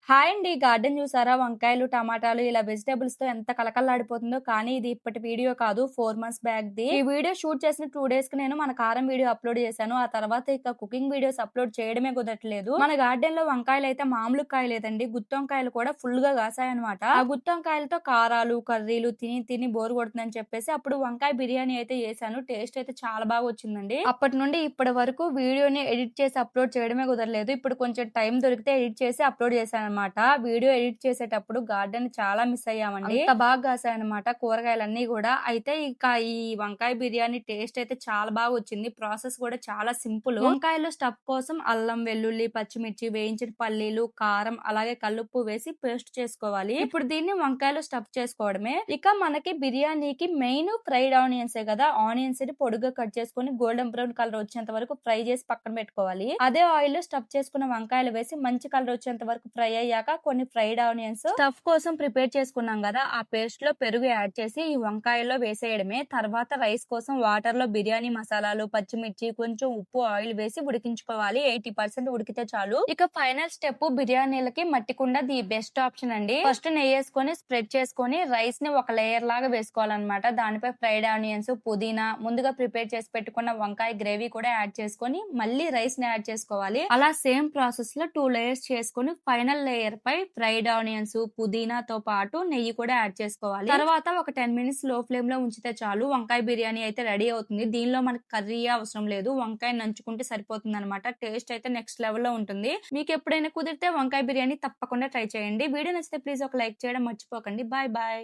Hi అండి. Garden చూసారా? వంకాయలు, టమాటాలు ఇలా వెజిటబుల్స్‌తో ఎంత కళకళలాడిపోతుందో. కానీ ఇది ఇప్పటి వీడియో కాదు. 4 మంత్స్ బ్యాక్‌ది. ఈ వీడియో షూట్ చేసిన 2 డేస్‌కి నేను మన కారం వీడియో అప్‌లోడ్ చేశాను. ఆ తర్వాత ఇక కుకింగ్ వీడియోస్ అప్‌లోడ్ చేయడమే కుదరట్లేదు. మన గార్డెన్‌లో వంకాయలైతే మామూలు కాయలేదండి. గుత్తొంకాయలు కూడా ఫుల్‌గా కాసాయన్నమాట. ఆ గుత్తొంకాయలతో కారాలు, కర్రీలు తిని తిని బోర్ కొడుతుందని చెప్పేసి అప్పుడు వంకాయ బిర్యానీ అయితే చేశాను. టేస్ట్ అయితే చాలా బాగా వచ్చిందండి. అప్పటి నుండి ఇప్పటి వరకు వీడియోని ఎడిట్ చేసి అప్‌లోడ్ చేయడమే కుదరలేదు. ఇప్పుడు కొంచెం టైం దొరికితే ఎడిట్ చేసి అప్‌లోడ్ చేశాను. వీడియో ఎడిట్ చేసేటప్పుడు గార్డెన్ చాలా మిస్ అయ్యామండి. అంత బాగా కాసాయన్నమాట కూరగాయలన్నీ కూడా. అయితే ఇక ఈ వంకాయ బిర్యానీ టేస్ట్ అయితే చాలా బాగా వచ్చింది. ప్రాసెస్ కూడా చాలా సింపుల్. వంకాయలో స్టఫ్ కోసం అల్లం, వెల్లుల్లి, పచ్చిమిర్చి, వేయించిన పల్లీలు, కారం అలాగే కల్లుప్పు వేసి పేస్ట్ చేసుకోవాలి. ఇప్పుడు దీన్ని వంకాయలో స్టఫ్ చేసుకోవడమే. ఇక మనకి బిర్యానీకి మెయిన్ ఫ్రైడ్ ఆనియన్సే కదా. ఆనియన్స్ ని పొడుగ్గా కట్ చేసుకొని గోల్డెన్ బ్రౌన్ కలర్ వచ్చేంత వరకు ఫ్రై చేసి పక్కన పెట్టుకోవాలి. అదే ఆయిల్ లో స్టఫ్ చేసుకున్న వంకాయలు వేసి మంచి కలర్ వచ్చేంత వరకు ఫ్రై అయ్యాక కొన్ని ఫ్రైడ్ ఆనియన్స్ స్టఫ్ కోసం ప్రిపేర్ చేసుకున్నాం కదా, ఆ పేస్ట్ లో పెరుగు యాడ్ చేసి ఈ వంకాయల్లో వేసేయడమే. తర్వాత రైస్ కోసం వాటర్ లో బిర్యానీ మసాలాలు, పచ్చిమిర్చి, కొంచెం ఉప్పు, ఆయిల్ వేసి ఉడికించుకోవాలి. 80% ఉడికితే చాలు. ఇక ఫైనల్ స్టెప్ బిర్యానీలకి మట్టి కుండ ది బెస్ట్ ఆప్షన్ అండి. ఫస్ట్ నెయ్యి వేసుకొని స్ప్రెడ్ చేసుకొని రైస్ ని ఒక లేయర్ లాగా వేసుకోవాలన్నమాట. దానిపై ఫ్రైడ్ ఆనియన్స్, పుదీనా, ముందుగా ప్రిపేర్ చేసి పెట్టుకున్న వంకాయ గ్రేవీ కూడా యాడ్ చేసుకొని మళ్ళీ రైస్ ని యాడ్ చేసుకోవాలి. అలా సేమ్ ప్రాసెస్ లో 2 లేయర్స్ చేసుకొని ఫైనల్ లేయర్ పై ఫ్రైడ్ ఆనియన్స్, పుదీనాతో పాటు నెయ్యి కూడా యాడ్ చేసుకోవాలి. తర్వాత ఒక 10 మినిట్స్ లో ఫ్లేమ్ లో ఉంచితే చాలు. వంకాయ బిర్యానీ అయితే రెడీ అవుతుంది. దీనిలో మనకి కర్రీ అవసరం లేదు. వంకాయ నంచుకుంటే సరిపోతుంది అనమాట. టేస్ట్ అయితే నెక్స్ట్ లెవెల్ లో ఉంటుంది. మీకు ఎప్పుడైనా కుదిరితే వంకాయ బిర్యానీ తప్పకుండా ట్రై చేయండి. వీడియో నచ్చితే ప్లీజ్ ఒక లైక్ చేయడం మర్చిపోకండి. Bye bye.